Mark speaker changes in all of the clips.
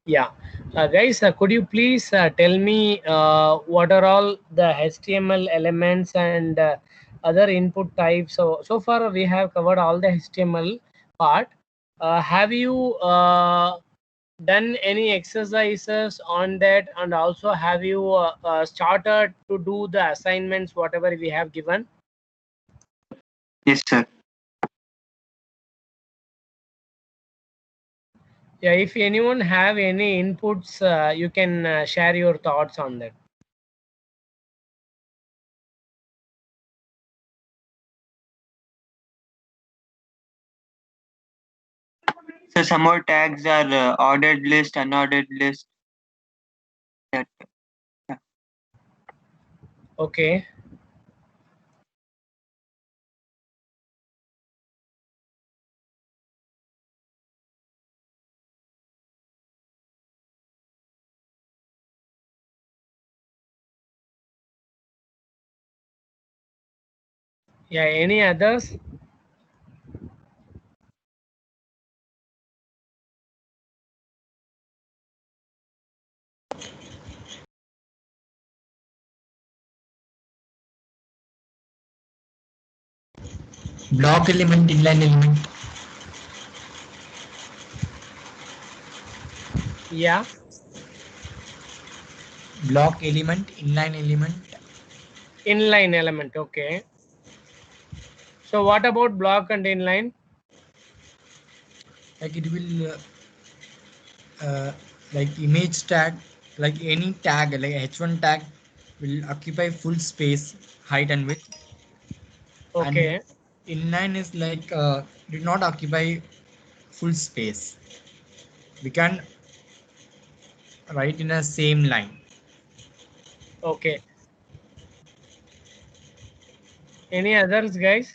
Speaker 1: Yeah, guys, could you please tell me what are all the HTML elements and other input types? So far we have covered all the HTML part. Have you done any exercises on that, and also have you started to do the assignments whatever we have given?
Speaker 2: Yes, sir.
Speaker 1: Yeah, if anyone have any inputs, you can share your thoughts on that.
Speaker 2: So some more tags are ordered list, unordered list. That yeah.
Speaker 1: Okay. Yeah, any others?
Speaker 3: Block element, inline element.
Speaker 1: Yeah,
Speaker 3: Block element, inline element.
Speaker 1: inline element. Okay. So what about block and inline?
Speaker 3: Like it will like image tag, like any tag, like H1 tag will occupy full space, height and width. And
Speaker 1: Okay.
Speaker 3: inline is like did not occupy full space. We can write in a same line.
Speaker 1: Okay. Any others, guys?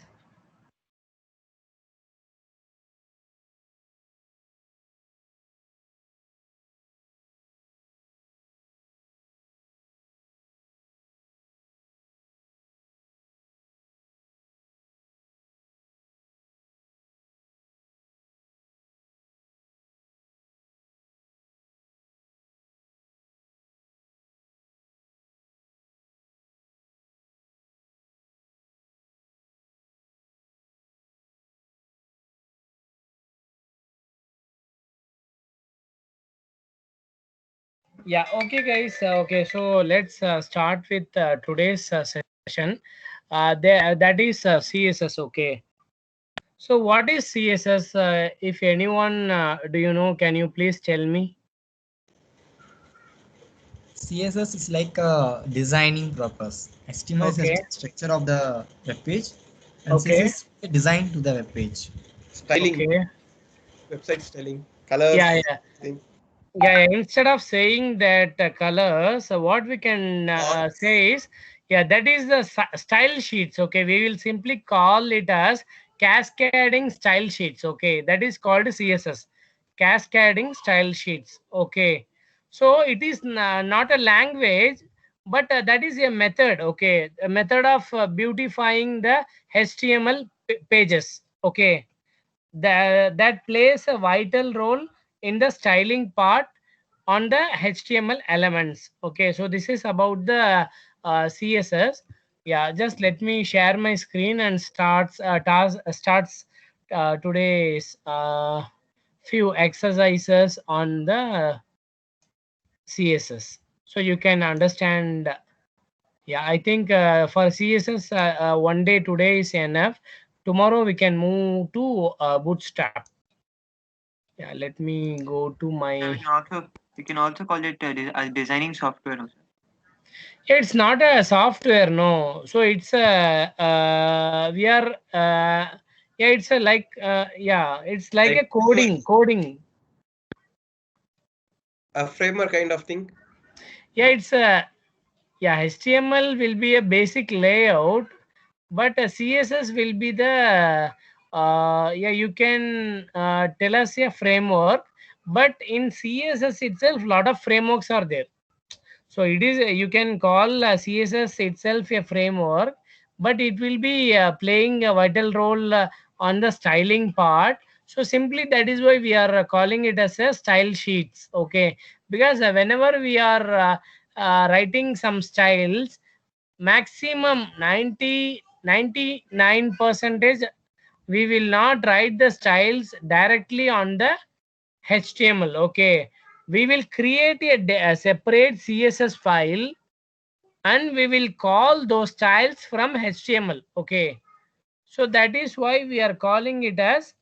Speaker 1: Yeah. Okay, guys. Okay. So let's start with today's session. That is CSS. Okay. So what is CSS? If anyone do you know, can you please tell me?
Speaker 3: CSS is like a designing purpose. HTML is
Speaker 1: Okay.
Speaker 3: the structure of the web page, and CSS
Speaker 1: Okay.
Speaker 3: is a design to the web page.
Speaker 4: Styling,
Speaker 1: Okay.
Speaker 4: website styling, colors,
Speaker 1: Yeah. Yeah.
Speaker 4: thing,
Speaker 1: Yeah, yeah, instead of saying that colors, what we can
Speaker 4: fonts.
Speaker 1: say is, yeah, that is the style sheets. Okay, we will simply call it as cascading style sheets. Okay, that is called CSS, cascading style sheets. Okay, so it is not a language, but that is a method. Okay, a method of beautifying the HTML pages. Okay, that plays a vital role in the styling part on the HTML elements. Okay, so this is about the CSS. Yeah, just let me share my screen and starts today's few exercises on the CSS, so you can understand. Yeah, I think for CSS, one day today is enough. Tomorrow we can move to Bootstrap. Yeah, let me go to
Speaker 2: Yeah,
Speaker 1: my.
Speaker 2: we can also call it designing software also.
Speaker 1: It's not a software, no. So it's a we are yeah, it's a like yeah, it's like
Speaker 4: Like
Speaker 1: a coding.
Speaker 4: a framework kind of thing.
Speaker 1: Yeah, it's a yeah. HTML will be a basic layout, but CSS will be the yeah. You can tell us a framework, but in CSS itself, lot of frameworks are there. So it is you can call CSS itself a framework, but it will be playing a vital role on the styling part. So simply that is why we are calling it as a style sheets. Okay, because whenever we are writing some styles, maximum 99 percentage, we will not write the styles directly on the HTML. Okay, we will create a separate CSS file and we will call those styles from HTML. Okay, so that is why we are calling it as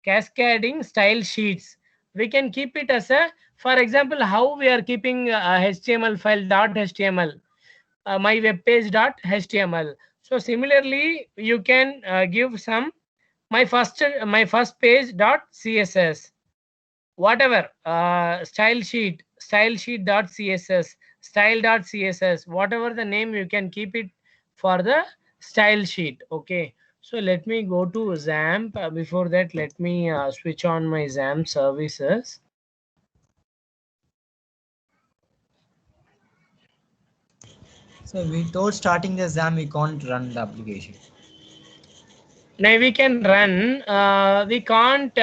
Speaker 1: cascading style sheets. We can keep it as a, for example, how we are keeping HTML file .html, my web page .html. So similarly, you can give some my first page .css, whatever, style sheet .css, style.css, whatever the name, you can keep it for the style sheet. Okay, so let me go to XAMPP. Before that, let me switch on my XAMPP services.
Speaker 3: So without starting the exam, we can't run the application.
Speaker 1: Now we can run, we can't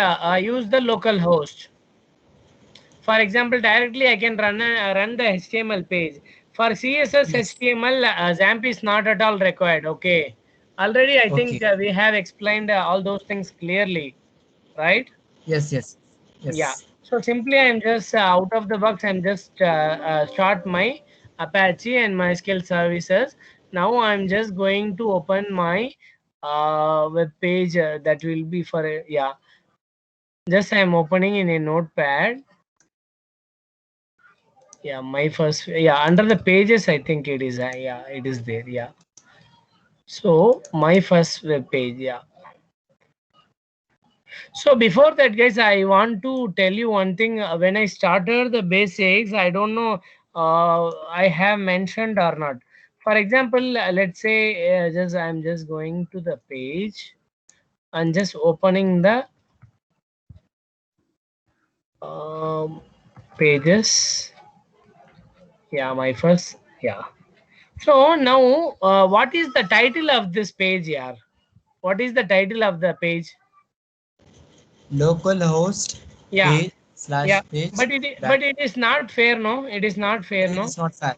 Speaker 1: use the local host. For example, directly I can run the HTML page. For CSS
Speaker 3: Yes.
Speaker 1: HTML, XAMPP is not at all required. Okay. Already, I think
Speaker 3: Okay.
Speaker 1: we have explained all those things clearly, right?
Speaker 3: Yes. Yes.
Speaker 1: Yeah.
Speaker 3: Yes.
Speaker 1: So simply, I'm just out of the box. I'm just start my Apache and MySQL services. Now I'm just going to open my web page that will be for yeah. Just I'm opening in a notepad. Yeah, my first, yeah, under the pages, I think it is, yeah, it is there. Yeah. So my first web page, yeah. So before that, guys, I want to tell you one thing. When I started the basics, I don't know I have mentioned or not. For example, let's say just I'm just going to the page and just opening the um, pages. Yeah, my first, yeah. So now, what is the title of this page, yeah? What is the title of the page?
Speaker 3: Localhost
Speaker 1: Yeah,
Speaker 3: page
Speaker 1: yeah.
Speaker 3: slash page
Speaker 1: But
Speaker 3: back.
Speaker 1: it is not fair, no? It is not fair,
Speaker 3: Yeah, it
Speaker 1: no?
Speaker 3: is not fair.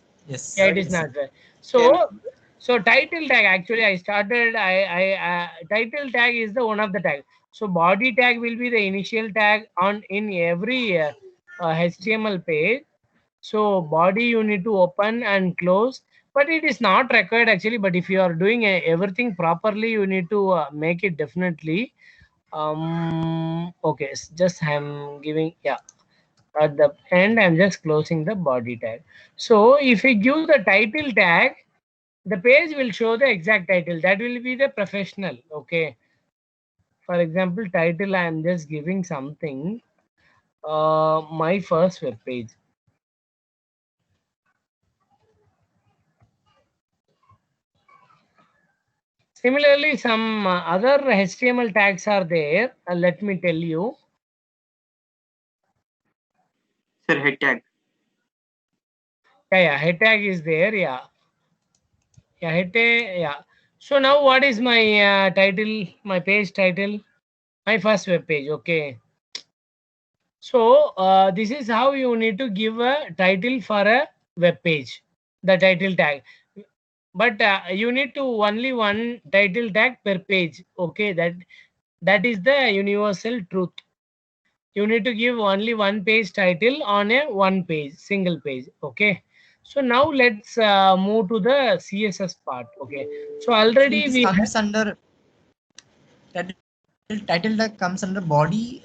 Speaker 1: Yeah,
Speaker 3: Yes.
Speaker 1: it is
Speaker 3: Yes.
Speaker 1: not fair.
Speaker 4: Can
Speaker 1: So title tag, actually I started, title tag is the one of the tag. So body tag will be the initial tag on in every HTML page. So body you need to open and close, but it is not required actually. But if you are doing everything properly, you need to make it definitely. Okay, just I'm giving, yeah, at the end I'm just closing the body tag. So if we give the title tag, the page will show the exact title, that will be the professional. Okay, for example, title I am just giving something, my first web page. Similarly, some other HTML tags are there. Let me tell you.
Speaker 2: Sir, head tag.
Speaker 1: Yeah, head tag is there. Yeah, yeah, head tag. Yeah. So now, what is my title? My page title. My first web page. Okay. So this is how you need to give a title for a web page. The title tag. But you need to only one title tag per page. Okay. That is the universal truth. You need to give only one page title on a one page, single page. Okay, so now let's move to the CSS part. Okay, so
Speaker 3: So
Speaker 1: already
Speaker 3: it is
Speaker 1: we have,
Speaker 3: comes under title tag comes under body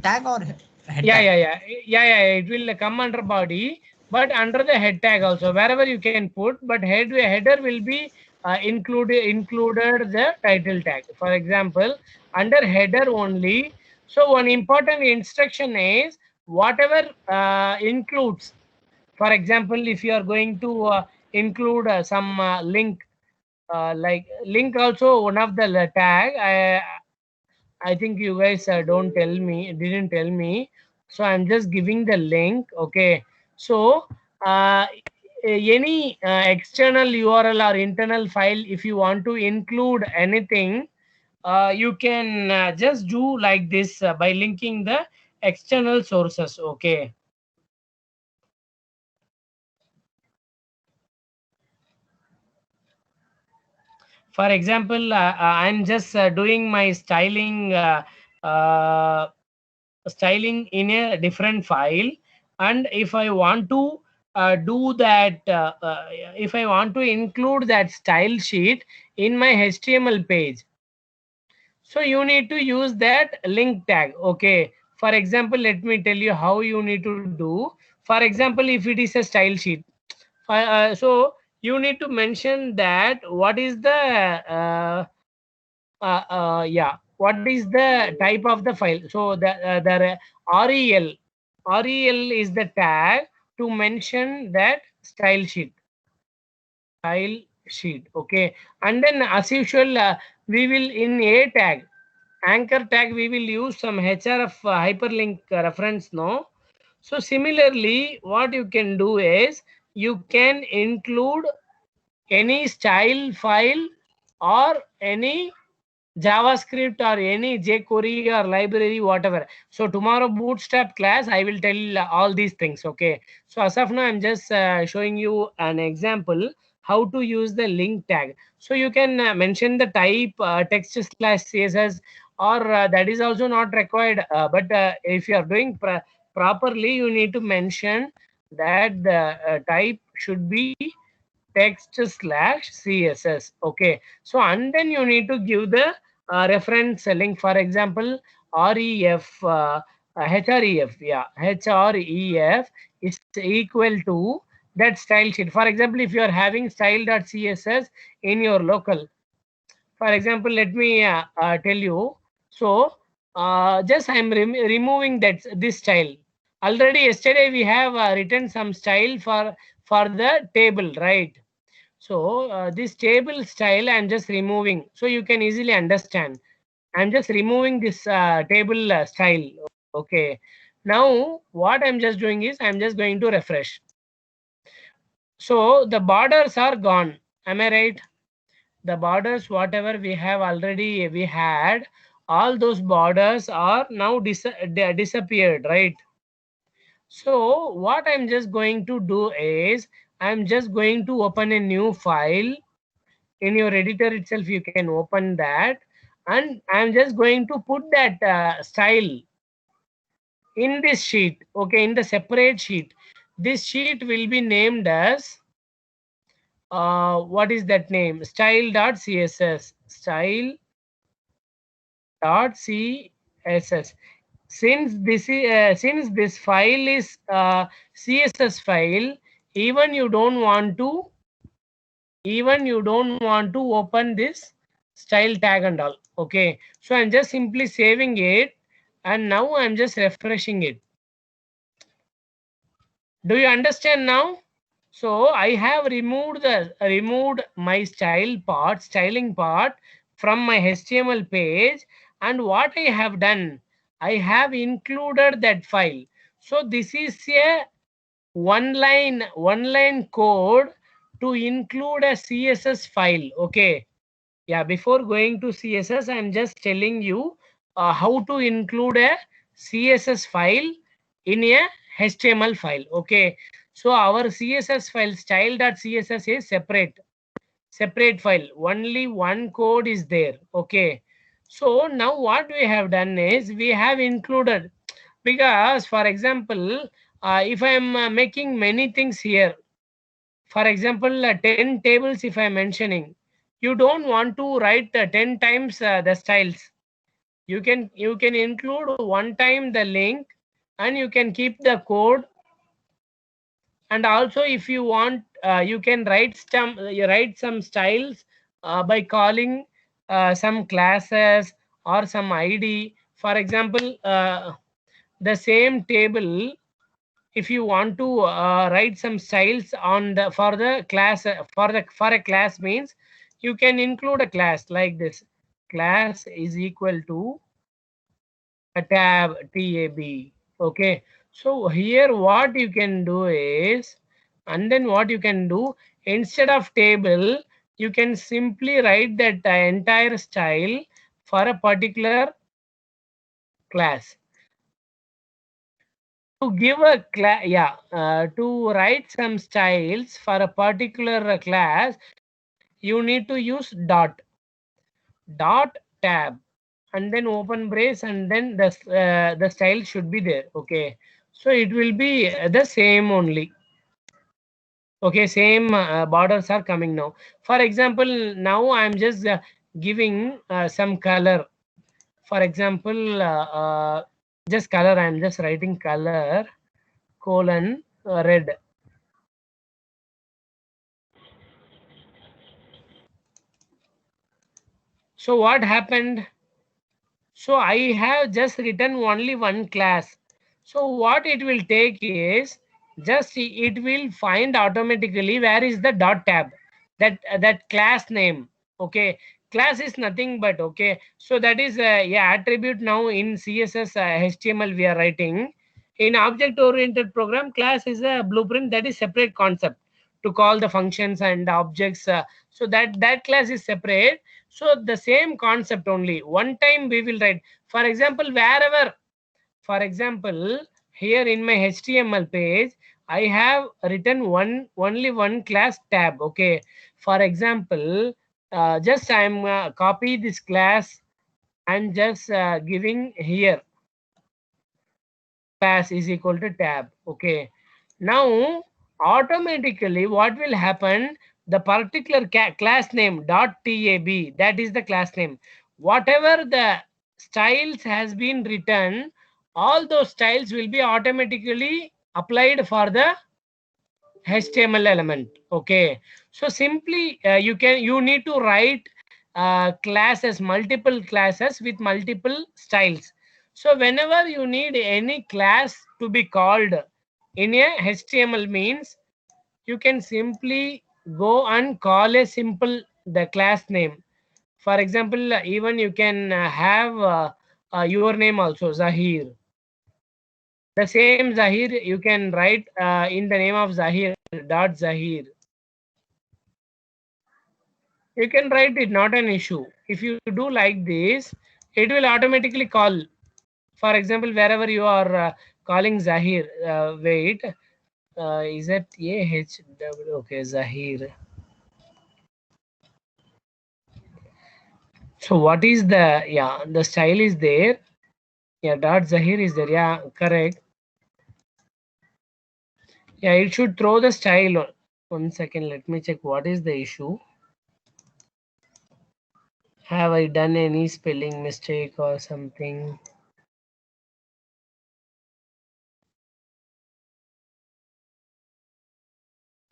Speaker 3: tag or head
Speaker 1: yeah,
Speaker 3: tag.
Speaker 1: yeah, yeah, yeah, yeah, it will come under body, but under the head tag also, wherever you can put, but header will be included the title tag. For example, under header only. So one important instruction is whatever includes. For example, if you are going to include some link, like link also one of the tag. I think you guys didn't tell me. So I'm just giving the link. Okay. So any external URL or internal file, if you want to include anything, you can just do like this by linking the external sources. Okay. For example, I'm just doing my uh, styling in a different file, and if I want to do that, if I want to include that style sheet in my HTML page, so you need to use that link tag. Okay. For example, let me tell you how you need to do. For example, if it is a style sheet, so you need to mention that what is the yeah, what is the type of the file. So the rel is the tag to mention that style sheet. Okay. And then as usual, we will in a tag, anchor tag, we will use some href hyperlink reference. No. So similarly, what you can do is you can include any style file or any JavaScript or any jQuery or library, whatever. So tomorrow Bootstrap class, I will tell all these things. Okay. So as of now, I'm just showing you an example how to use the link tag. So you can mention the type text slash CSS, or that is also not required. But if you are doing properly, you need to mention that the type should be text slash CSS. Okay. So and then you need to give the reference link. For example, ref href, yeah, href is equal to that style sheet. For example, if you are having style.css in your local, for example, let me tell you. So just I'm removing that this style. Already yesterday we have written some style for the table, right? So this table style I'm just removing, so you can easily understand. I'm just removing this table style. Okay. Now what I'm just doing is I'm just going to refresh. So the borders are gone. Am I right? The borders, whatever we have already we had, all those borders are now disappeared, right? So what I'm just going to do is I'm just going to open a new file in your editor itself. You can open that, and I'm just going to put that style in this sheet. Okay, in the separate sheet. This sheet will be named as what is that name? Style.css. Style.css. Since this file is CSS file, even you don't want to open this style tag and all. Okay. So I'm just simply saving it, and now I'm just refreshing it. Do you understand now? So I have removed my styling part from my HTML page, and what I have done, I have included that file. So this is a one line code to include a CSS file. Okay. Yeah, before going to CSS, I'm just telling you how to include a CSS file in a HTML file. Okay. So our CSS file style.css is separate file. Only one code is there. Okay. So now what we have done is we have included, because for example, if I am making many things here, for example, 10 tables if I'm mentioning, you don't want to write 10 times the styles. You can include one time the link, and you can keep the code. And also if you want, you can write some styles by calling some classes or some id. For example, the same table, if you want to write some styles on the for the class, for a class means, you can include a class like this. Class is equal to a tab. Okay. So here what you can do is, and then what you can do, instead of table, you can simply write that entire style for a particular class. To give a class, to write some styles for a particular class, you need to use dot tab, and then open brace, and then the style should be there. Okay, so it will be the same only. Okay, same borders are coming now. For example, now I'm just giving some color. For example, just color, I'm just writing color colon red. So what happened? So I have just written only one class. So what it will take is, just it will find automatically where is the dot tab, that class name. Okay, class is nothing but, okay, so that is attribute. Now in CSS HTML we are writing. In object oriented program, class is a blueprint, that is separate concept to call the functions and objects. So that class is separate. So the same concept only. One time we will write. For example, wherever, for example, here in my HTML page, I have written only one class tab. Okay. For example, just I'm copy this class and just giving here class is equal to tab. Okay. Now automatically what will happen, the particular class name dot tab, that is the class name. Whatever the styles has been written, all those styles will be automatically applied for the HTML element. Okay, so simply you need to write classes, multiple classes with multiple styles. So whenever you need any class to be called in a HTML means, you can simply go and call a simple the class name. For example, even you can have your name also, Zahir. The same Zahir you can write in the name of Zahir dot Zahir. You can write it, not an issue. If you do like this, it will automatically call. For example, wherever you are calling Zahir, wait, is it AHW? Okay, Zahir. So what is the style is there? Yeah, dot Zahir is there. Yeah, correct. Yeah, it should throw the style. 1 second, let me check what is the issue. Have I done any spelling mistake or something?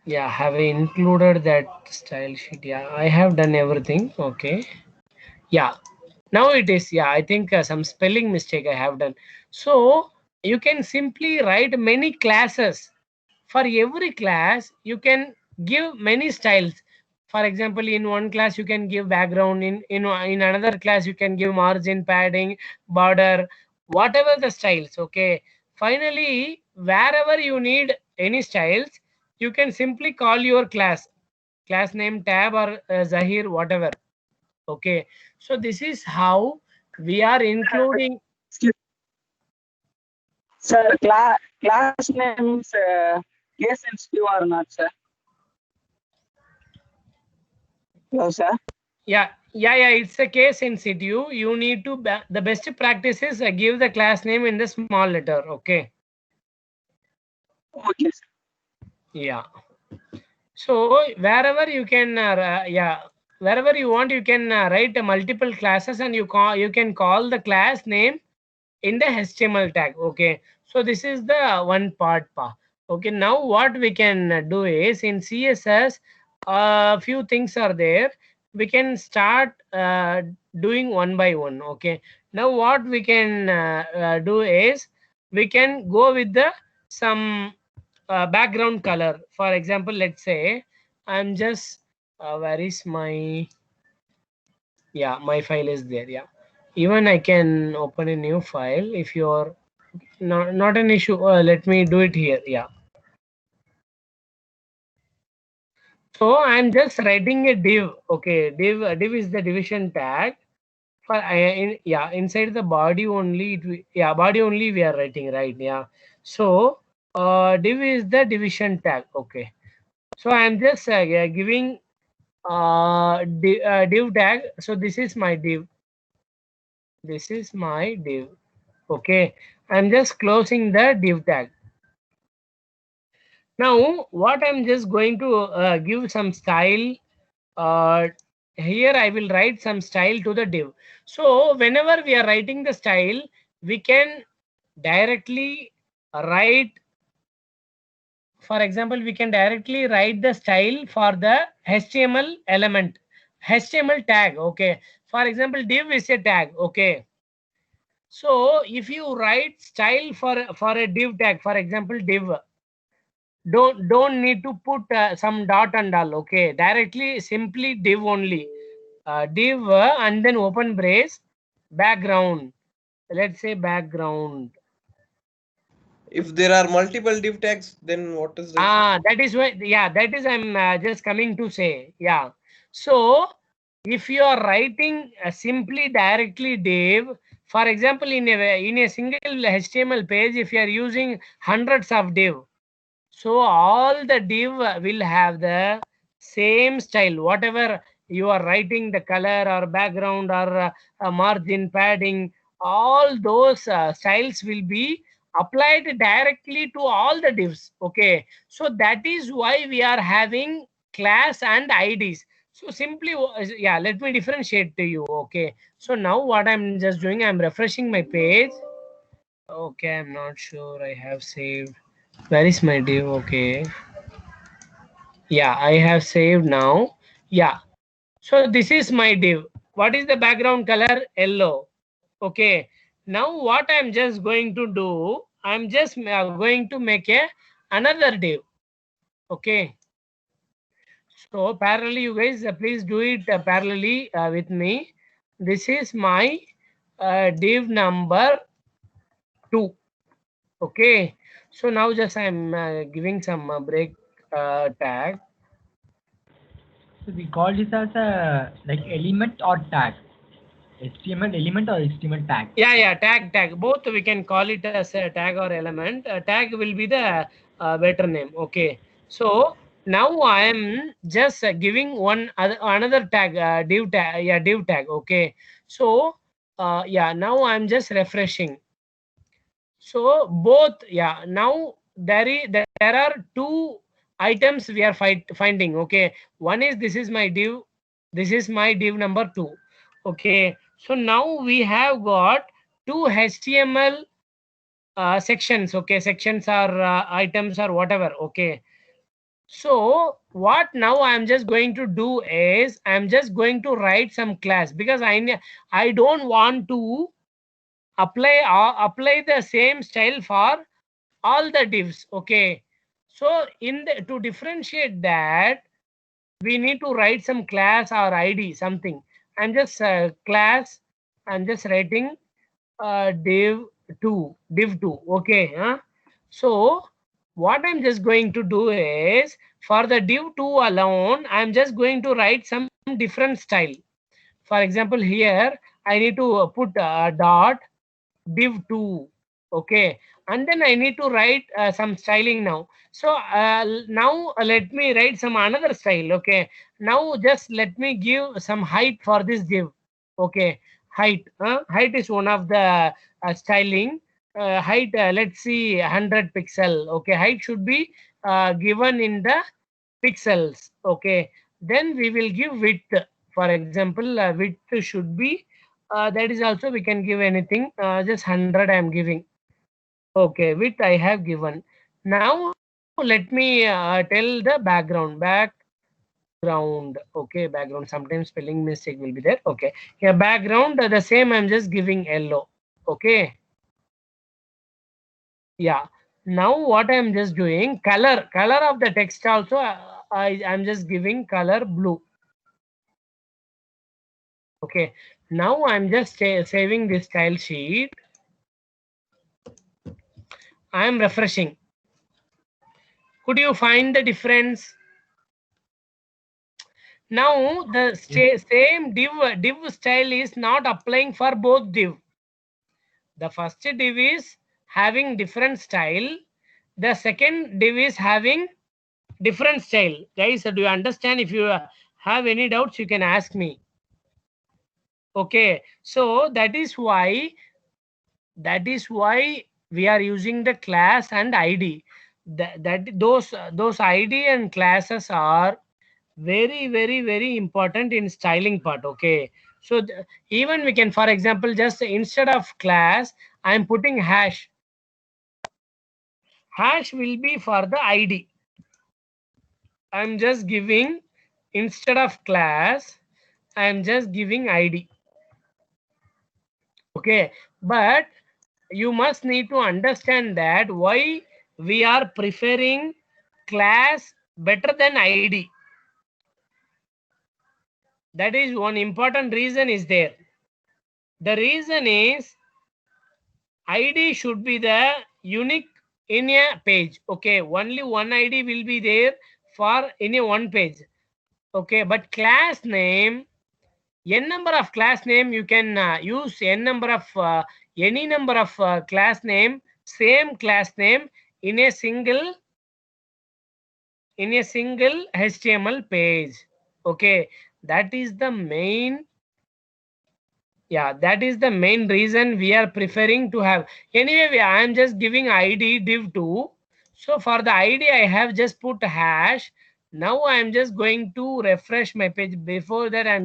Speaker 1: Yeah, have I included that style sheet? Yeah, I have done everything. Okay. Yeah, now it is. Yeah, I think some spelling mistake I have done. So you can simply write many classes. For every class, you can give many styles. For example, in one class you can give background. In another class you can give margin, padding, border, whatever the styles. Okay. Finally, wherever you need any styles, you can simply call your class name tab or Zahir, whatever. Okay, so this is how we are including.
Speaker 5: Sir, class names case sensitive or not, sir? Hello, sir.
Speaker 1: Yeah, it's a case sensitive. You need to the best practice is give the class name in the small letter. Okay.
Speaker 5: Okay, sir.
Speaker 1: Yeah. So wherever you can, wherever you want, you can write multiple classes, and you can call the class name in the HTML tag. Okay, so this is the one part. Okay, now what we can do is, in CSS, a few things are there. We can start doing one by one. Okay, now what we can do is, we can go with the some background color. For example, let's say I'm just where is my, yeah, my file is there. Yeah, even I can open a new file if you're not an issue. Let me do it here. Yeah, so I'm just writing a div. Okay, div is the division tag. For inside the body only body only we are writing, right? Yeah. So div is the division tag. Okay. So I am just giving div tag. So this is my div. This is my div. Okay. I'm just closing the div tag. Now what I'm just going to give some style. Uh, Here I will write some style to the div. So whenever we are writing the style, we can directly write, for example, we can directly write the style for the HTML element, HTML tag. Okay. For example, div is a tag. Okay. So if you write style for a div tag, for example, div, don't need to put some dot and all. Okay. Directly simply div only. Div and then open brace, background. Let's say background.
Speaker 4: If there are multiple div tags, then what is the issue?
Speaker 1: That is why, yeah, that is I'm just coming to say. Yeah. So if you are writing simply directly div, for example, in a single HTML page, if you are using hundreds of div, so all the div will have the same style. Whatever you are writing, the color or background or margin, padding, all those styles will be applied directly to all the divs. Okay. So that is why we are having class and IDs. So simply, yeah, let me differentiate to you. Okay. So now what I'm just doing, I'm refreshing my page. Okay, I'm not sure I have saved. Where is my div? Okay. Yeah, I have saved now. Yeah. So this is my div. What is the background color? Yellow. Okay. Now what I'm just going to do, I'm just going to make another div. Okay. So parallelly, you guys, please do it parallelly with me. This is my div number 2. Okay. So now just I'm giving some break tag.
Speaker 3: So we call this as a like element or tag. HTML element or HTML tag.
Speaker 1: Yeah, tag. Both we can call it as a tag or element. Tag will be the better name. Okay. So now I am just giving another tag, div tag. Yeah, div tag. Okay. So yeah, now I'm just refreshing. So both, yeah, now there are two items we are finding. Okay. One is this is my div. This is my div number 2. Okay. So now we have got two HTML sections. Okay. Sections are items or whatever. Okay. So what now I'm just going to do is I'm just going to write some class, because I don't want to apply the same style for all the divs. Okay. So to differentiate that, we need to write some class or ID something. I'm just class. I'm just writing div2. Okay. So what I'm just going to do is, for the div2 alone, I'm just going to write some different style. For example, here I need to put dot div2. Okay. And then I need to write some styling now. So now let me write some another style. Okay. Now just let me give some height for this div. Okay. Height is one of the styling. Height, let's see, 100 pixel. Okay. Height should be given in the pixels. Okay. Then we will give width. For example, width should be that is also we can give anything. Just 100 I am giving. Okay, width I have given. Now let me tell the background. Okay, background. Sometimes spelling mistake will be there. Okay, yeah, background the same. I'm just giving yellow. Okay. Yeah. Now what I'm just doing, color of the text also, I'm just giving color blue. Okay. Now I'm just saving this style sheet. I am refreshing. Could you find the difference? Now the same div style is not applying for both div. The first div is having different style. The second div is having different style. Guys, do you understand? If you have any doubts, you can ask me. Okay, so that is why we are using the class and id. Those id and classes are very important in styling part. Okay, so even we can, for example, just instead of class, I am putting hash. Hash will be for the id. I'm just giving, instead of class, I'm just giving id. Okay, but you must need to understand that why we are preferring class better than id. That is one important reason is there. The reason is id should be the unique in a page. Okay, only one id will be there for in a one page. Okay, but class name, n number of class name, you can use n number of any number of class name, same class name in a single HTML page. Okay, that is the main, yeah, that is the main reason we are preferring to have. Anyway, I am just giving id div2. So for the id, I have just put hash. Now I am just going to refresh my page. Before that, I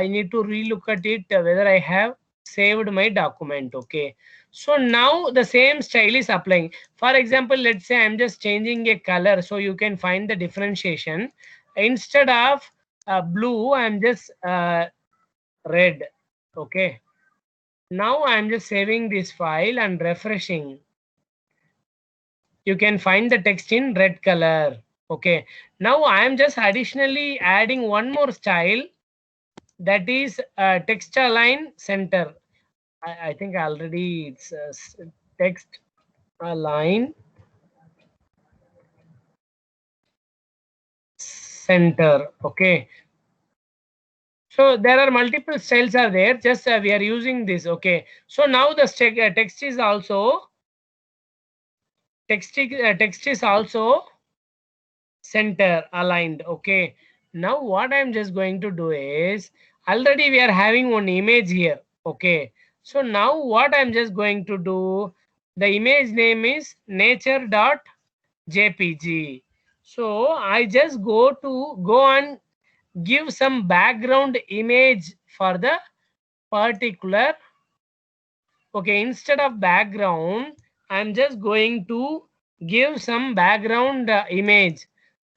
Speaker 1: need to relook at it whether I have saved my document. Okay, so now the same style is applying. For example, let's say I'm just changing a color so you can find the differentiation. Instead of blue, I'm just red. Okay, now I'm just saving this file and refreshing. You can find the text in red color. Okay, now I am just additionally adding one more style, that is text align center. I think already it's text align center. Okay, so there are multiple styles are there, just we are using this. Okay, so now the text is also text is also center aligned. Okay, now what I'm just going to do is, already we are having one image here. Okay, so now what I'm just going to do, the image name is nature.jpg. so I just go and give some background image for the particular. Okay, instead of background, I'm just going to give some background image.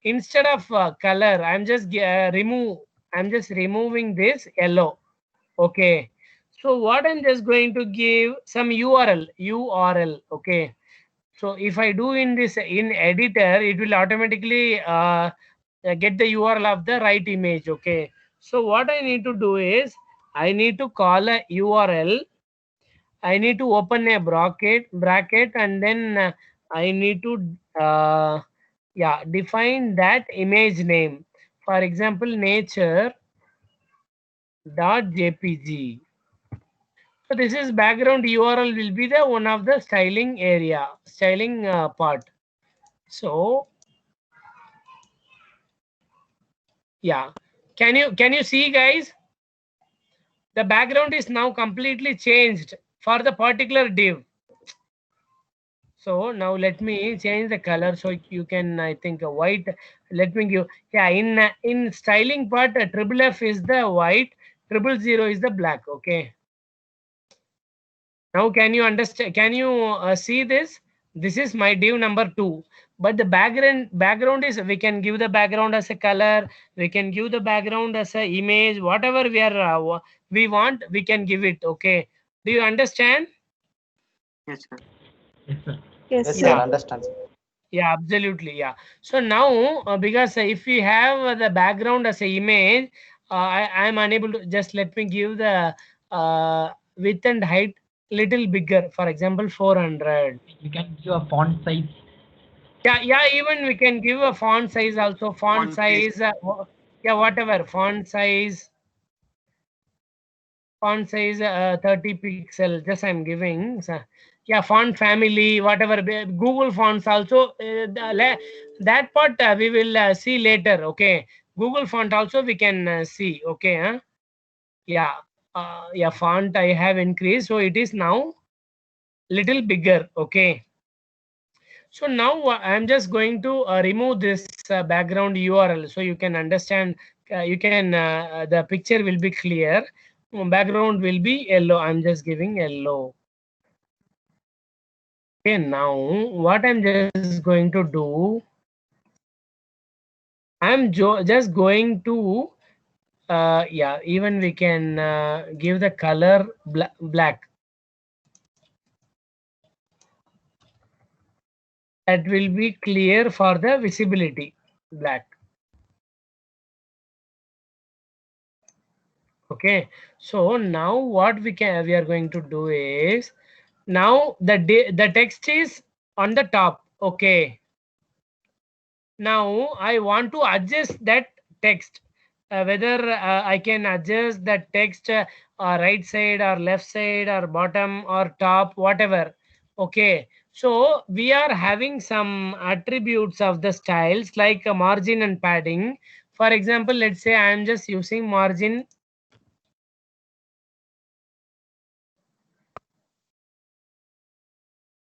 Speaker 1: Instead of color, I'm just removing this yellow. Okay, so what I'm just going to give some url. Okay, so if I do in this in editor, it will automatically get the url of the right image. Okay, so what I need to do is, I need to call a url. I need to open a bracket, and then I need to yeah, define that image name. For example, nature.jpg. So this is background URL will be the one of the styling part. So yeah, can you see, guys? The background is now completely changed for the particular div. So now let me change the color so you can, I think, white. Let me give, yeah, in styling part, triple F is the white, 000 is the black. Okay. Now can you understand? Can you see this? This is my div number 2. But the background is, we can give the background as a color. We can give the background as a image. Whatever we want, we can give it. Okay. Do you understand?
Speaker 2: Yes, sir.
Speaker 3: Yes, sir.
Speaker 6: Yes,
Speaker 4: Yes,
Speaker 6: sir.
Speaker 4: sir, understand.
Speaker 1: Yeah, absolutely. Yeah. So now, because if we have the background as a image, I am unable to, just let me give the width and height little bigger. For example, 400.
Speaker 3: You can give a font size.
Speaker 1: Yeah, even we can give a font size also. Font
Speaker 2: Font size.
Speaker 1: size. Yeah, whatever font size 30 pixel, just I'm giving. So, yeah, font family, whatever, Google fonts also, that part we will see later. Okay, Google font also we can see. Okay, huh? Yeah, yeah, font I have increased, so it is now little bigger. Okay, so now I'm just going to remove this background URL so you can understand. You can the picture will be clear. Background will be yellow. I'm just giving yellow. Okay, now what I'm just going to do, just going to yeah, even we can give the color black. That will be clear for the visibility. Black. Okay, so now what we are going to do is, now the text is on the top. Okay, now I want to adjust that text, whether I can adjust the text right side or left side or bottom or top, whatever. Okay, so we are having some attributes of the styles like margin and padding. For example, let's say I am just using margin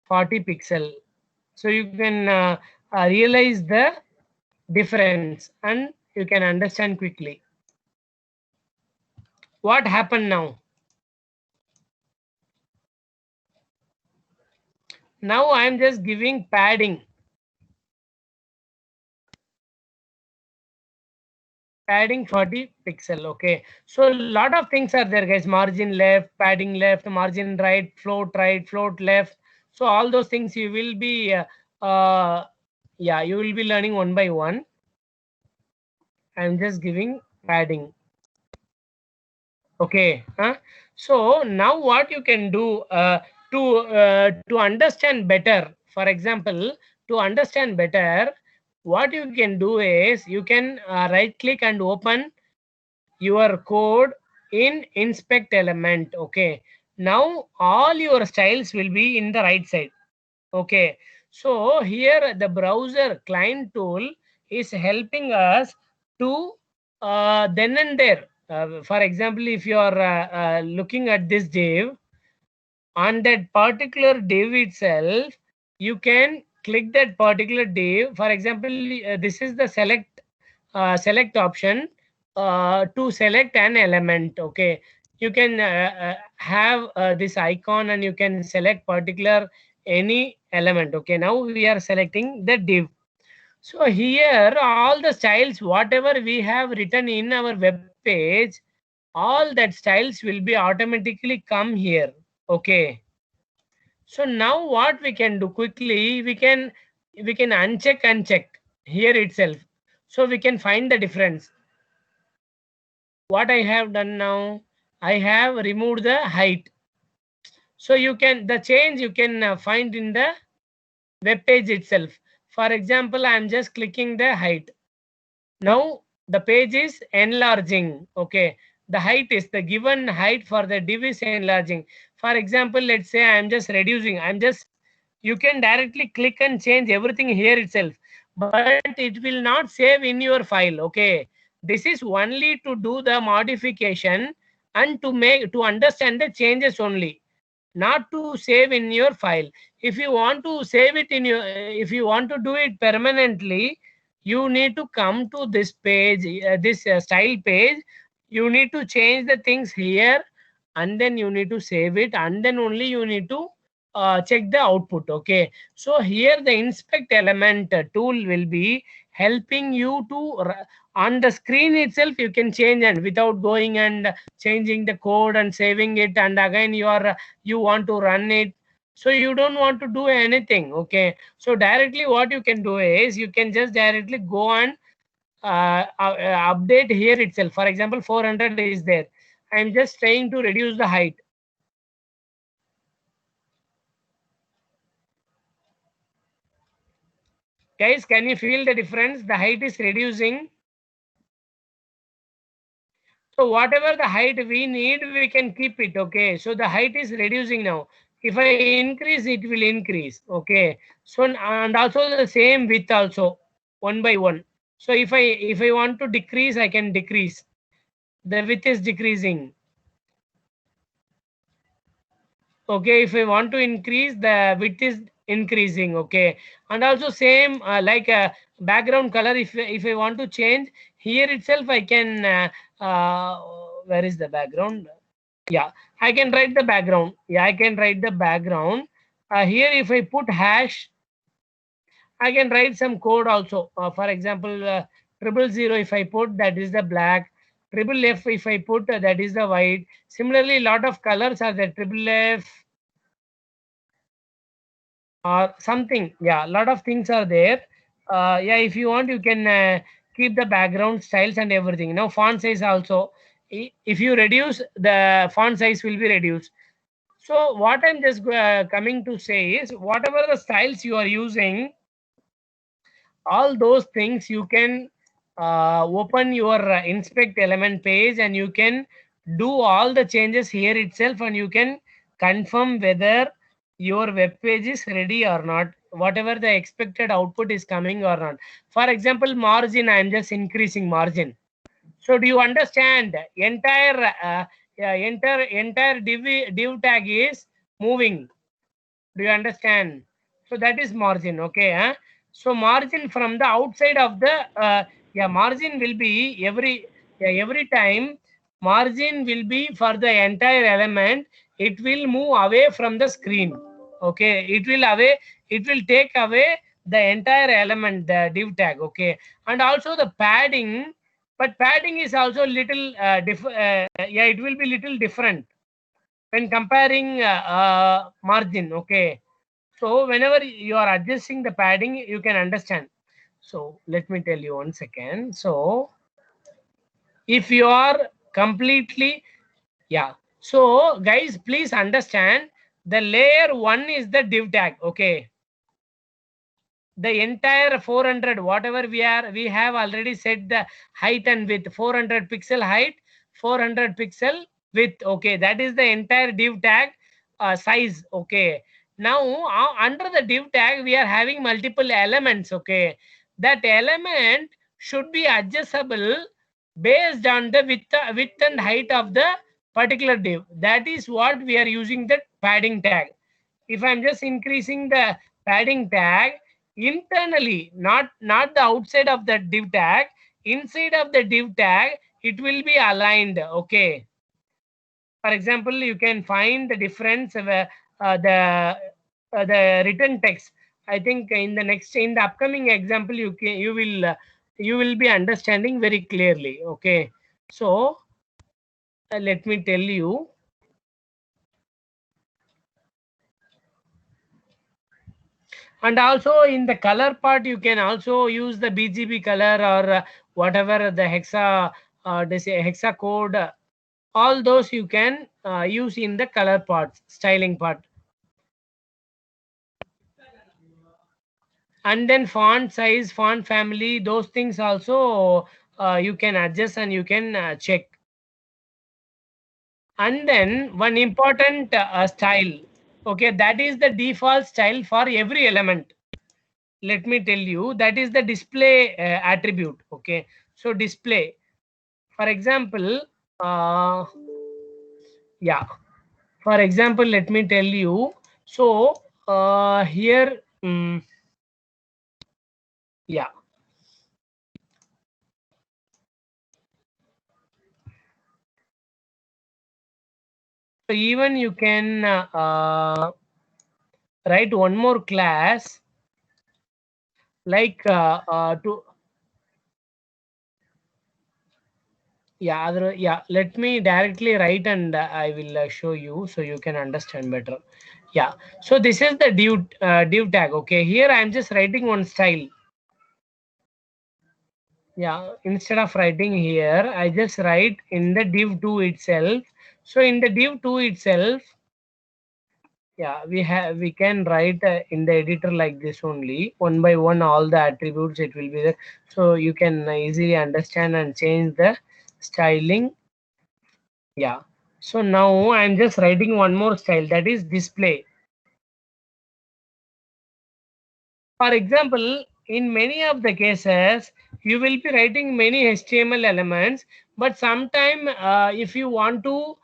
Speaker 1: 40 pixel, so you can realize the difference and you can understand quickly what happened now. Now I am just giving padding 40 pixel. Okay, so a lot of things are there, guys. Margin left, padding left, margin right, float left. So all those things you will be yeah, you will be learning one by one. I'm just giving padding. Okay, huh? So now what you can do to understand better, for example, to understand better, what you can do is you can right click and open your code in inspect element. Okay, now all your styles will be in the right side. Okay, so here the browser client tool is helping us to then and there. For example, if you are looking at this div, on that particular div itself, you can click that particular div. For example, this is the select option to select an element. Okay, you can have this icon and you can select particular any element. Okay, now we are selecting the div. So here all the styles whatever we have written in our web page, all that styles will be automatically come here. Okay, so now what we can do quickly, we can uncheck and check here itself, so we can find the difference. What I have done now, I have removed the height, so you can the change you can find in the web page itself. For example, I am just clicking the height. Now the page is enlarging. Okay, the height is the given height for the div is enlarging. For example, let's say I am just reducing. You can directly click and change everything here itself, but it will not save in your file. Okay, this is only to do the modification and to understand the changes only, not to save in your file. If you want to save it in your if you want to do it permanently, you need to come to this page, this style page. You need to change the things here, and then you need to save it, and then only you need to check the output. Okay, so here the inspect element tool will be helping you to on the screen itself you can change, and without going and changing the code and saving it, and again you want to run it, so you don't want to do anything. Okay, so directly what you can do is you can just directly go and update here itself. For example, 400 is there. I'm just trying to reduce the height. Guys, can you feel the difference? The height is reducing. So whatever the height we need, we can keep it. Okay. So the height is reducing now. If I increase, it will increase. Okay. So and also the same width also, one by one. So if I want to decrease, I can decrease. The width is decreasing. Okay, if I want to increase, the width is increasing. Okay, and also same like background color, if I want to change, here itself I can where is the background? Yeah, I can write the background. Yeah, I can write the background. Here if I put hash, I can write some code also. For example, 000 if I put, that is the black. Triple F if I put, that is the white. Similarly, lot of colors are there. Triple F or something. Yeah, a lot of things are there. Yeah, if you want, you can keep the background styles and everything. Now font size also, if you reduce, the font size will be reduced. So what I'm just coming to say is, whatever the styles you are using, all those things you can open your inspect element page, and you can do all the changes here itself, and you can confirm whether your web page is ready or not, whatever the expected output is coming or not. For example, margin, I am just increasing margin. So do you understand? Entire div tag is moving. Do you understand? So that is margin. Okay. Huh? So margin from the outside of the yeah, margin will be every time margin will be for the entire element. It will move away from the screen. Okay. It will take away the entire element, the div tag. Okay. And also the padding, but padding is also little yeah, it will be little different when comparing margin. Okay, so whenever you are adjusting the padding, you can understand. So let me tell you 1 second. So if you are completely, yeah, so guys, please understand, the layer 1 is the div tag. Okay, the entire 400, whatever we have already set the height and width, 400 pixel height, 400 pixel width. Okay, that is the entire div tag size. Okay, now under the div tag we are having multiple elements. Okay, that element should be adjustable based on the width and height of the particular div. That is what we are using, the padding tag. If I'm just increasing the padding tag internally, not the outside of the div tag, inside of the div tag, it will be aligned. Okay, for example, you can find the difference of the written text. I think in the upcoming example, you will be understanding very clearly. Okay, so let me tell you. And also in the color part, you can also use the BGB color or whatever the hexa code. All those you can use in the color part, styling part. And then font size, font family, those things also you can adjust and you can check. And then one important style. Okay, that is the default style for every element. Let me tell you, that is the display attribute. Okay, so display, for example, yeah, for example, let me tell you. So here, yeah, so even you can write one more class like to, yeah, let me directly write, and I will show you so you can understand better. Yeah, so this is the div tag. Okay, here I am just writing one style. Yeah, instead of writing here, I just write in the div2 itself. So in the div2 itself, yeah, we can write in the editor like this only, one by one all the attributes it will be there, so you can easily understand and change the styling Yeah. So now I'm just writing one more style, that is display. For example, in many of the cases, you will be writing many HTML elements, but sometime if you want to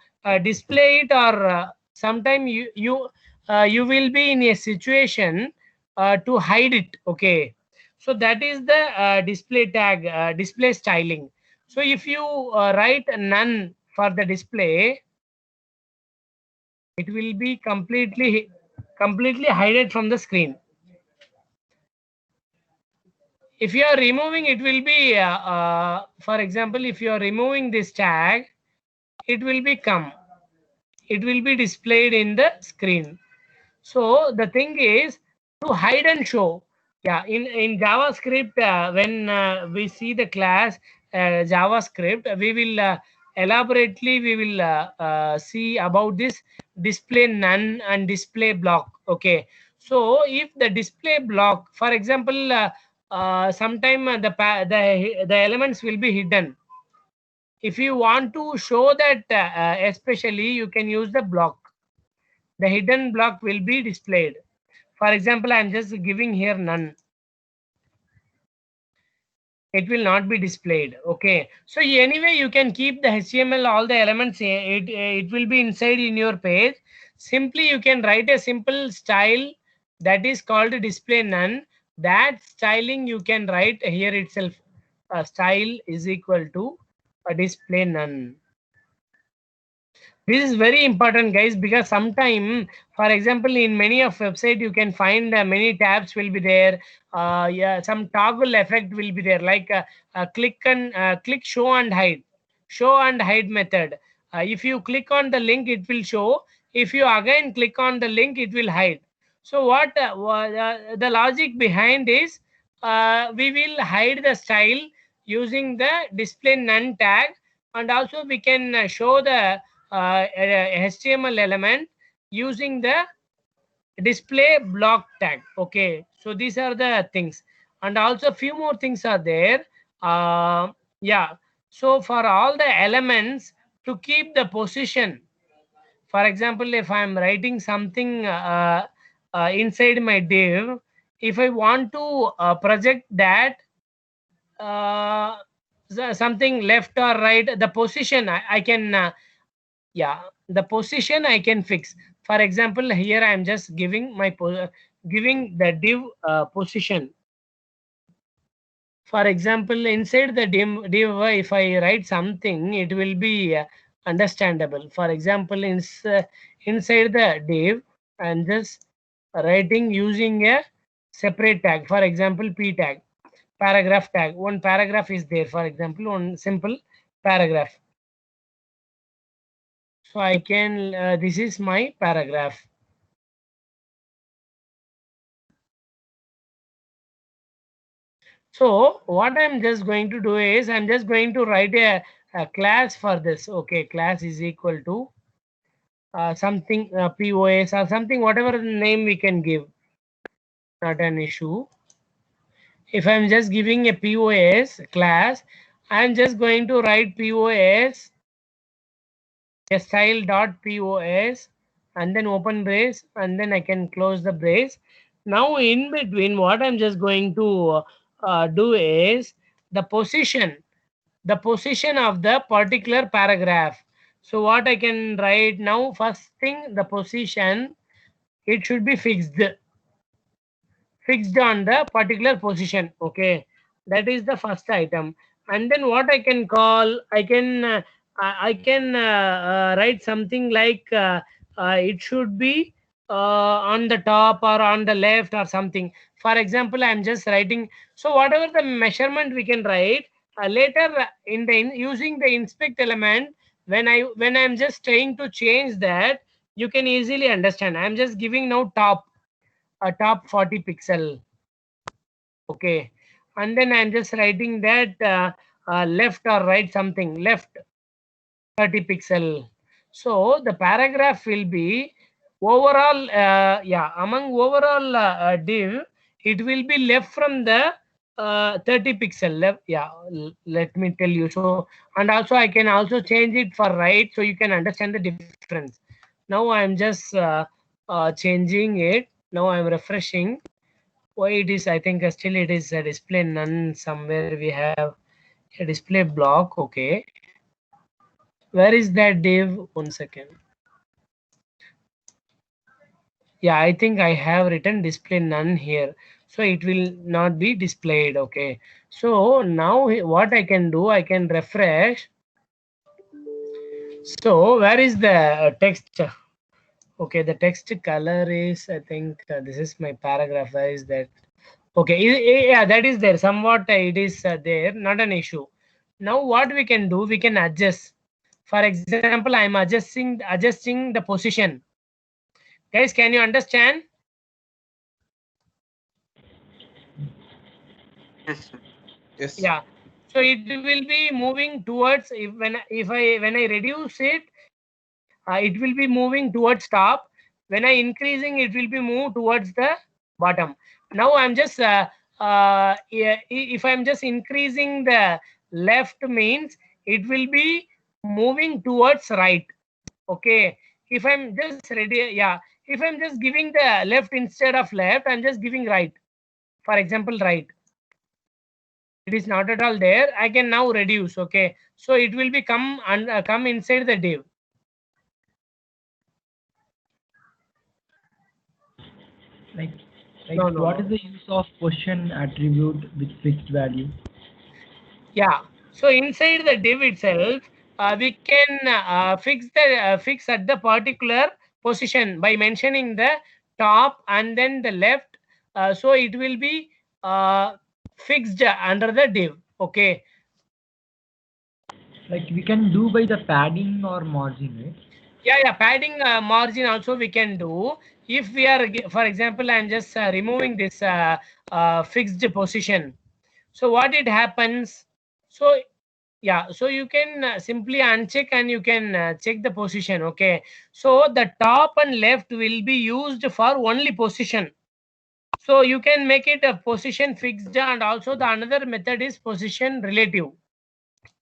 Speaker 1: display it, or sometime you will be in a situation to hide it. Okay, so that is the display tag, display styling. So if you write none for the display, it will be completely hidden from the screen. If you are removing, it will be for example, if you are removing this tag, it will be displayed in the screen. So the thing is to hide and show. Yeah, in JavaScript, when we see the class JavaScript, we will elaborately we will see about this display none and display block. Okay, so if the display block, for example, sometime the elements will be hidden. If you want to show that, especially, you can use the block. The hidden block will be displayed. For example, I'm just giving here none. It will not be displayed. Okay, so anyway, you can keep the HTML, all the elements, it will be inside in your page. Simply you can write a simple style that is called display none. That styling you can write here itself. Style is equal to a display none. This is very important, guys, because sometime, for example, in many of website, you can find many tabs will be there. Yeah, some toggle effect will be there, like click show and hide method. If you click on the link, it will show. If you again click on the link, it will hide. So what the logic behind is, we will hide the style using the display none tag, and also we can show the HTML element using the display block tag. Okay, so these are the things, and also few more things are there. Yeah, so for all the elements, to keep the position, for example, if I'm writing something inside my div, if I want to project that uh, something left or right, the position I can yeah, the position I can fix. For example, here I am just giving giving the div position. For example, inside the div, if I write something, it will be understandable. For example, inside the div, I'm just writing using a separate tag. For example, p tag, paragraph tag. One paragraph is there. For example, one simple paragraph. So I can, this is my paragraph. So what I'm just going to do is, I'm just going to write a class for this. Okay, class is equal to something POS or something, whatever name we can give, not an issue. If I'm just giving a POS class, I'm just going to write POS a style dot POS and then open brace, and then I can close the brace. Now in between, what I'm just going to do is the position of the particular paragraph. So what I can write now, first thing, the position, it should be fixed on the particular position. Okay, that is the first item. And then what I can call, I can write something like it should be on the top or on the left or something. For example, I'm just writing, so whatever the measurement we can write later in the using the inspect element, when I'm just trying to change that, you can easily understand. I'm just giving now top, a top 40 pixel. Okay, and then I'm just writing that left or right, something left 30 pixel. So the paragraph will be overall, yeah, among overall div, it will be left from the 30 pixel left. Yeah, let me tell you. So, and also I can also change it for right, so you can understand the difference. Now I am just changing it. Now I am refreshing. Why it is? I think still it is a display none. Somewhere we have a display block. Okay, where is that div? 1 second. Yeah, I think I have written display none here, so it will not be displayed. Okay, so now what I can do, I can refresh. So where is the text? Okay, the text color is, I think this is my paragraph. Where is that? Okay, yeah, that is there. Somewhat it is there, not an issue. Now what we can do, we can adjust. For example, I am adjusting the position. Guys, can you understand?
Speaker 2: Yes, sir.
Speaker 4: Yes.
Speaker 1: Yeah. So it will be moving towards, when I reduce it, it will be moving towards top. When I increasing, it will be move towards the bottom. Now I'm just yeah, if I'm just increasing the left means it will be moving towards right. Okay. If I'm just ready, yeah. If I'm just giving the left instead of left, I'm just giving right. For example, right. It is not at all there. I can now reduce. Okay. So it will be come inside the div.
Speaker 3: Like,
Speaker 1: No, no,
Speaker 3: what is
Speaker 1: no.
Speaker 3: the use of position attribute with fixed value?
Speaker 1: Yeah. So inside the div itself, we can fix at the particular position by mentioning the top and then the left. So it will be uh, fixed under the div. Okay.
Speaker 3: Like we can do by the padding or margin, right?
Speaker 1: Yeah, yeah. Padding margin also we can do. If we are, for example, I'm just removing this fixed position. So what it happens? So yeah, so you can simply uncheck and you can check the position. Okay, so the top and left will be used for only position. So you can make it a position fixed, and also the another method is position relative.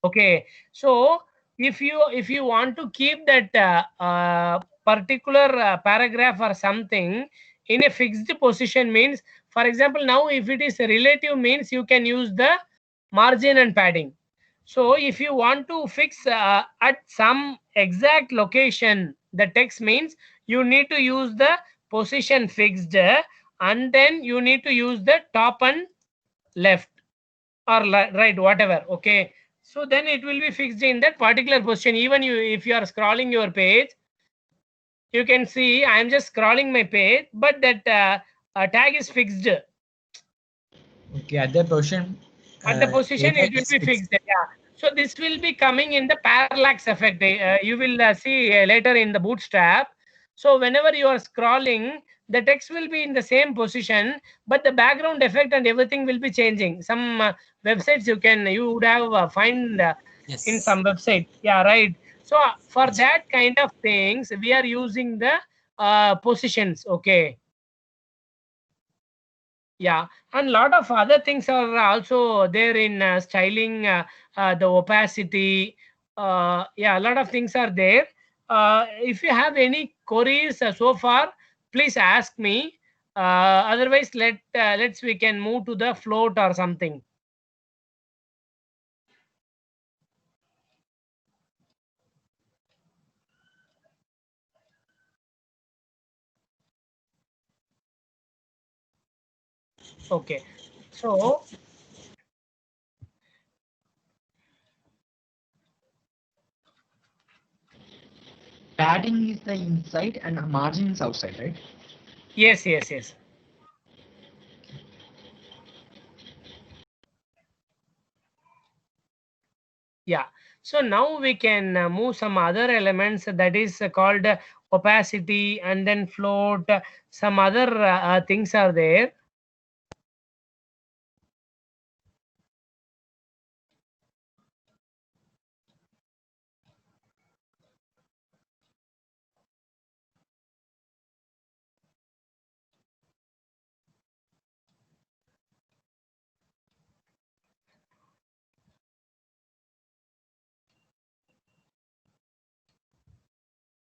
Speaker 1: Okay, so if you want to keep that particular paragraph or something in a fixed position means, for example, now if it is relative means you can use the margin and padding. So if you want to fix at some exact location the text means, you need to use the position fixed, and then you need to use the top and left or right, whatever. Okay, so then it will be fixed in that particular position. Even you, if you are scrolling your page, you can see I am just scrolling my page, but that tag is fixed.
Speaker 3: Okay, at the position,
Speaker 1: At the position
Speaker 3: area
Speaker 1: it will
Speaker 3: is
Speaker 1: be
Speaker 3: fixed.
Speaker 1: fixed. Yeah, so this will be coming in the parallax effect. You will see later in the bootstrap. So whenever you are scrolling, the text will be in the same position, but the background effect and everything will be changing. Some websites you would have find in
Speaker 3: Yes.
Speaker 1: some website. Yeah, right. So for that kind of things we are using the positions. Okay. Yeah, and lot of other things are also there in styling, the opacity. Yeah, a lot of things are there. If you have any queries so far, please ask me. Otherwise, let's we can move to the float or something. Okay, so
Speaker 3: Padding is the inside and margin is outside, right?
Speaker 1: yes, yes, yes. Yeah. So now we can move some other elements that is called opacity and then float. Some other things are there.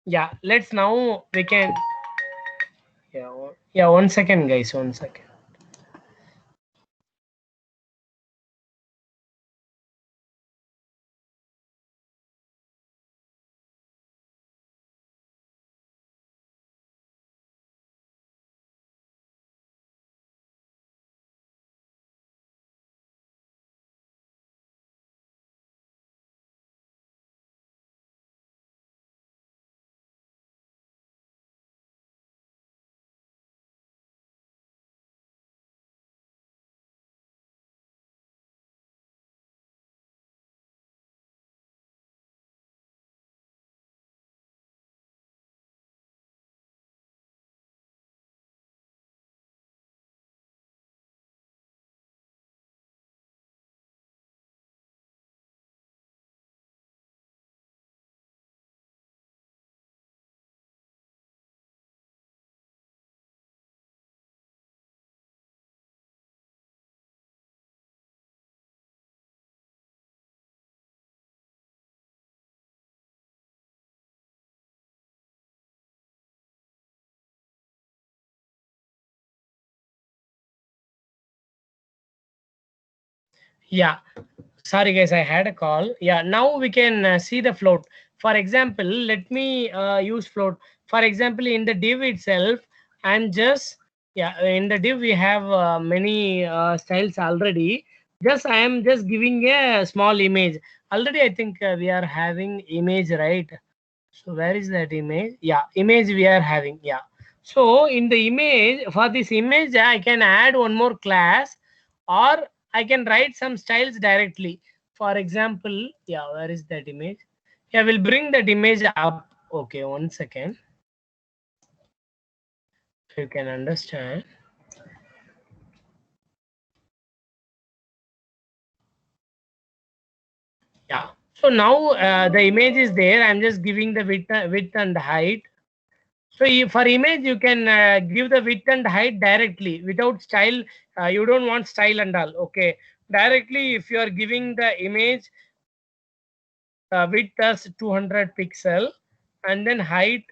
Speaker 1: Yeah, let's now we can. Yeah, yeah. 1 second, guys. 1 second. Yeah. Sorry, guys. I had a call. Yeah. Now we can see the float. For example, let me use float. For example, in the div itself, I'm just yeah. In the div we have many styles already. Just I am just giving a small image. Already, I think we are having image, right? So where is that image? Yeah, image we are having. Yeah. So in the image, for this image, I can add one more class, or I can write some styles directly. For example, yeah, where is that image? Yeah, we'll bring that image up. Okay, 1 second. So you can understand. Yeah. So now the image is there. I'm just giving the width and height. So for image, you can give the width and height directly without style. You don't want style and all. Okay. Directly, if you are giving the image width as 200 pixel and then height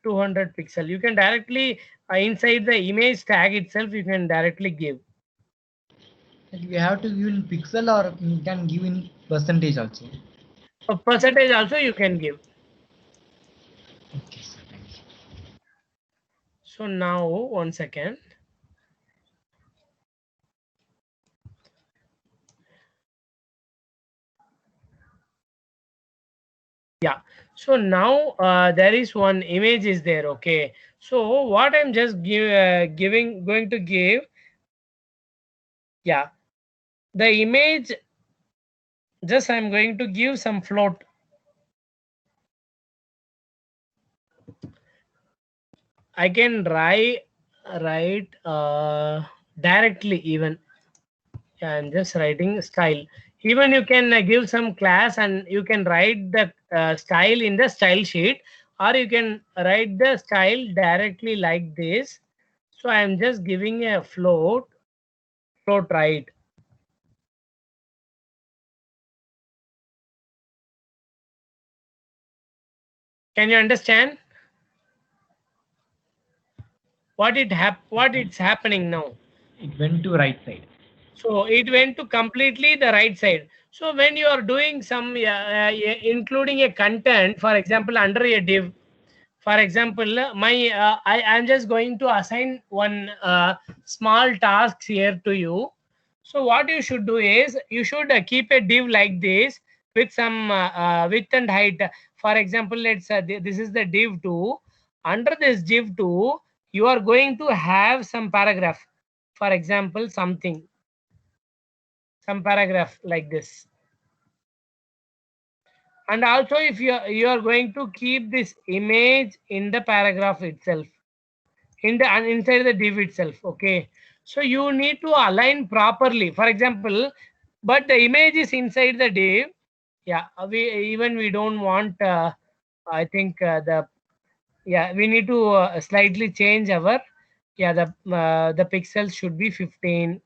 Speaker 1: 200 pixel, you can directly inside the image tag itself, you can directly give.
Speaker 3: Like we have to give in pixel or you can give in percentage also.
Speaker 1: A percentage also you can give.
Speaker 3: Okay, sir. Thank you.
Speaker 1: So now 1 second. Yeah. So now there is one image is there. Okay. So what I'm just going to give. Yeah. The image, just I'm going to give some float. I can write directly even. Yeah, I'm just writing style. Even you can give some class and you can write the style in the style sheet, or you can write the style directly like this. So I'm just giving a float right. Can you understand what it's happening now?
Speaker 3: It went to right side.
Speaker 1: So it went to completely the right side. So when you are doing some including a content, for example, under a div, for example, I am just going to assign one small task here to you. So what you should do is you should keep a div like this with some width and height. For example, this is the div 2. Under this div 2, you are going to have some paragraph. For example, some paragraph like this. And also, if you are going to keep this image in the paragraph itself, in the and inside the div itself. Okay, so you need to align properly. For example, but the image is inside the div. Yeah, we don't want. I think the yeah, we need to slightly change our the pixels should be 15.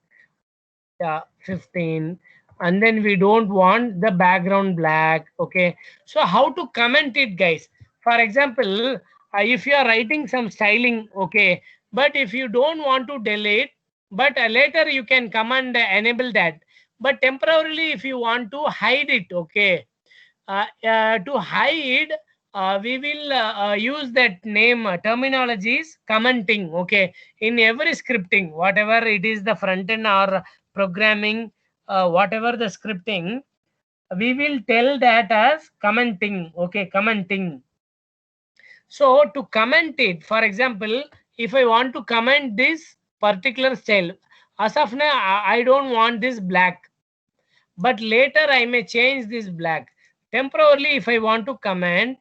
Speaker 1: Yeah, 15. And then we don't want the background black. Okay, so how to comment it, guys? For example, if you are writing some styling, okay, but if you don't want to delete, but later you can come and enable that. But temporarily, if you want to hide it, okay, to hide, we will use that name terminologies commenting, okay, in every scripting, whatever it is, the front end or programming, whatever the scripting, we will tell that as commenting, okay, commenting. So to comment it, for example, if I want to comment this particular style, as of now I don't want this black, but later I may change this black. Temporarily, if I want to comment,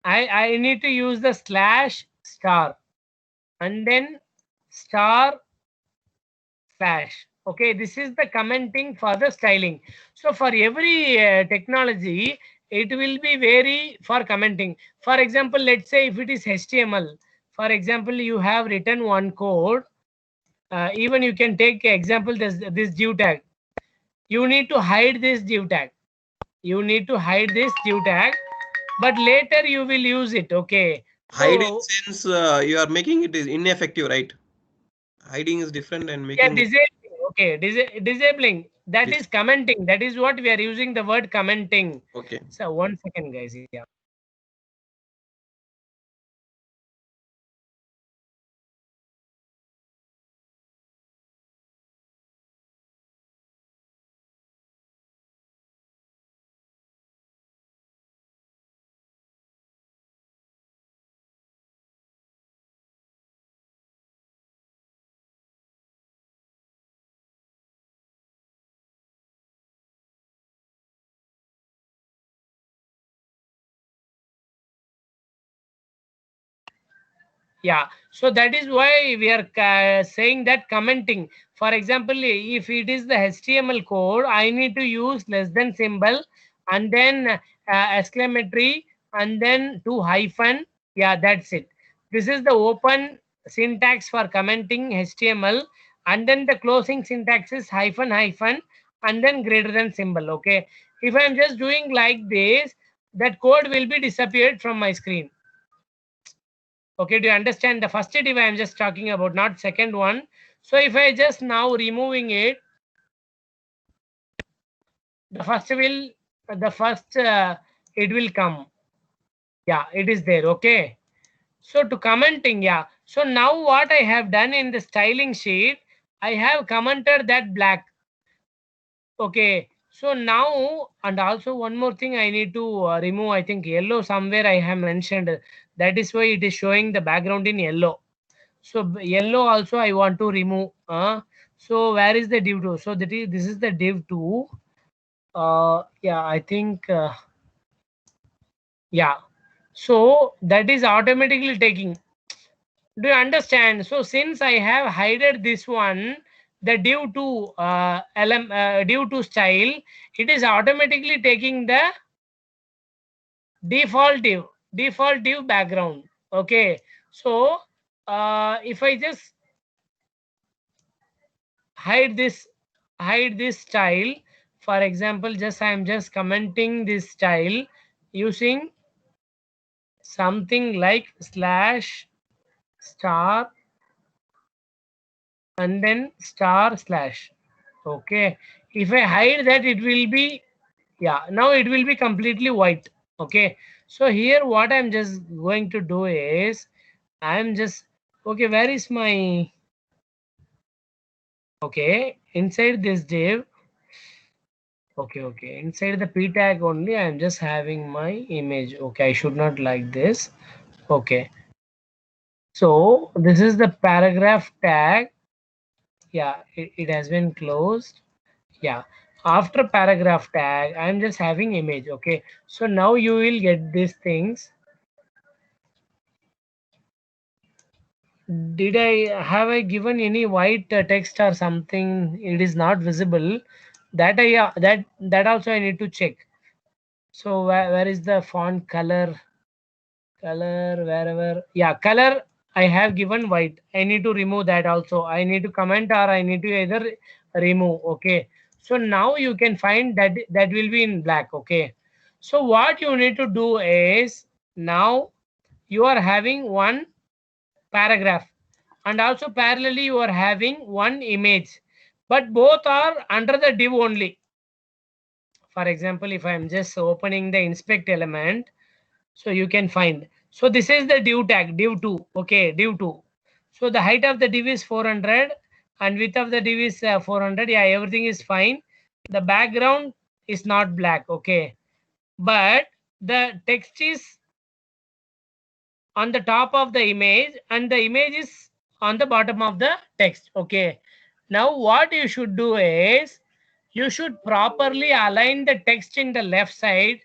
Speaker 1: I need to use the slash star and then star slash. Okay, this is the commenting for the styling. So for every technology, it will be vary for commenting. For example, let's say if it is HTML, for example, you have written one code. Even you can take example this div tag. You need to hide this div tag. You need to hide this div tag, but later you will use it. Okay.
Speaker 4: Hiding
Speaker 1: So
Speaker 4: since you are making it is ineffective, right? Hiding is different and
Speaker 1: yeah,
Speaker 4: making it
Speaker 1: disabling. Okay, disabling. That
Speaker 4: dis-
Speaker 1: is commenting. That is what we are using the word commenting.
Speaker 4: okay.
Speaker 1: So 1 second, guys. Yeah. Yeah, so that is why we are saying that commenting. For example, if it is the HTML code, I need to use less than symbol and then exclamatory and then two hyphen. Yeah, that's it. This is the open syntax for commenting HTML, and then the closing syntax is hyphen hyphen and then greater than symbol. Okay, if I'm just doing like this, that code will be disappeared from my screen. Okay, do you understand? The first div I am just talking about, not second one. So if I just now removing it, the first it will come. Yeah, it is there. Okay. So to commenting, yeah. So now what I have done in the styling sheet, I have commented that black. Okay. So now, and also one more thing I need to remove, I think yellow somewhere I have mentioned. That is why it is showing the background in yellow. So yellow also I want to remove. So where is the div 2? So this is the div 2. Yeah, I think yeah. So that is automatically taking. Do you understand? So since I have hided this one, the div 2 div 2 style, it is automatically taking the default div background. Okay. So if I just hide this style, for example, just I am just commenting this style using something like slash star and then star slash. Okay, if I hide that, it will be, yeah, now it will be completely white. Okay, so here what I'm just going to do is I'm just, okay, where is my, okay, inside this div. Okay. Inside the p tag only, I'm just having my image. Okay, I should not like this. Okay. So this is the paragraph tag. Yeah, it has been closed. Yeah. After paragraph tag, I'm just having image. Okay. So now you will get these things. Did I given any white text or something? It is not visible. That that also I need to check. So where is the font color? Color, wherever, yeah, color I have given white. I need to remove that also. I need to comment or I need to either remove. Okay, so now you can find that will be in black. Okay, so what you need to do is now you are having one paragraph, and also parallelly you are having one image, but both are under the div only. For example, if I am just opening the inspect element, so you can find, so this is the div tag, div2. Okay, div2. So the height of the div is 400 and width of the div is 400. Yeah, everything is fine. The background is not black. Okay, but the text is on the top of the image and the image is on the bottom of the text. Okay, now what you should do is you should properly align the text in the left side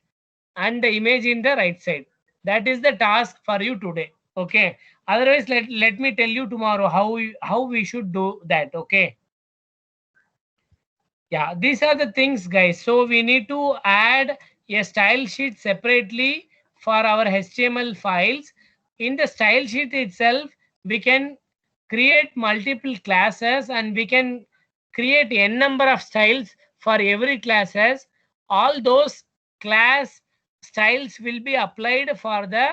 Speaker 1: and the image in the right side. That is the task for you today. Okay, otherwise let me tell you tomorrow how we should do that. Okay, yeah, these are the things, guys. So we need to add a style sheet separately for our HTML files. In the style sheet itself, we can create multiple classes and we can create n number of styles for every classes. All those class styles will be applied for the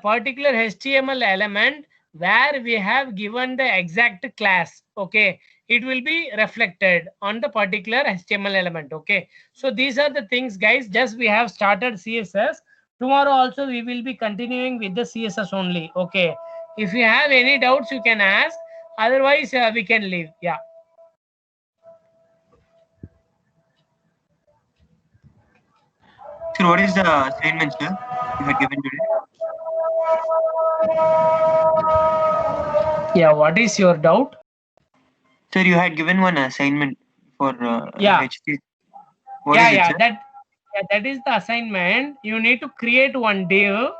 Speaker 1: particular HTML element where we have given the exact class. Okay, it will be reflected on the particular HTML element. Okay, so these are the things, guys. Just we have started CSS. Tomorrow also we will be continuing with the CSS only. Okay, if you have any doubts you can ask, otherwise we can leave. Yeah.
Speaker 2: Sir, what is the assignment, sir, you had given today?
Speaker 1: Yeah, what is your doubt?
Speaker 2: Sir, you had given one assignment for
Speaker 1: Yeah.
Speaker 2: HT. What is it, sir?
Speaker 1: That is the assignment. You need to create one div.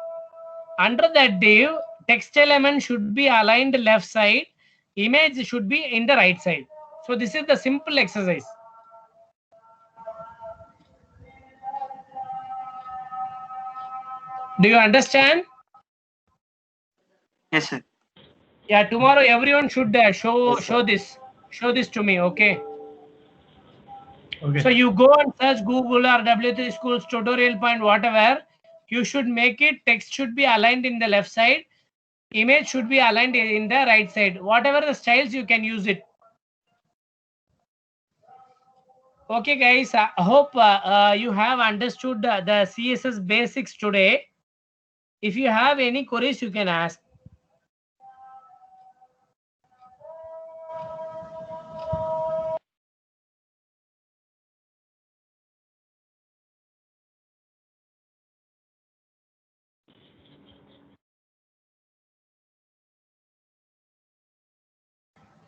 Speaker 1: Under that div, text element should be aligned left side, image should be in the right side. So this is the simple exercise. Do you understand?
Speaker 2: Yes, sir.
Speaker 1: Yeah, tomorrow everyone should show this to me. Okay.
Speaker 3: Okay.
Speaker 1: So you go and search Google or W3 Schools tutorial point, whatever. You should make it. Text should be aligned in the left side. Image should be aligned in the right side. Whatever the styles, you can use it. Okay, guys. I hope you have understood the CSS basics today. If you have any queries, you can ask.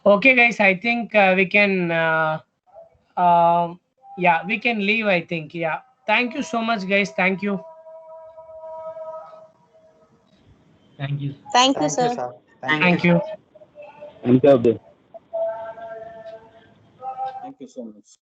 Speaker 1: Okay, guys. I think we can. Yeah, we can leave. I think. Yeah. Thank you so much, guys. Thank you.
Speaker 3: Thank you.
Speaker 6: Thank you, sir.
Speaker 1: Thank you.
Speaker 7: Thank you so much.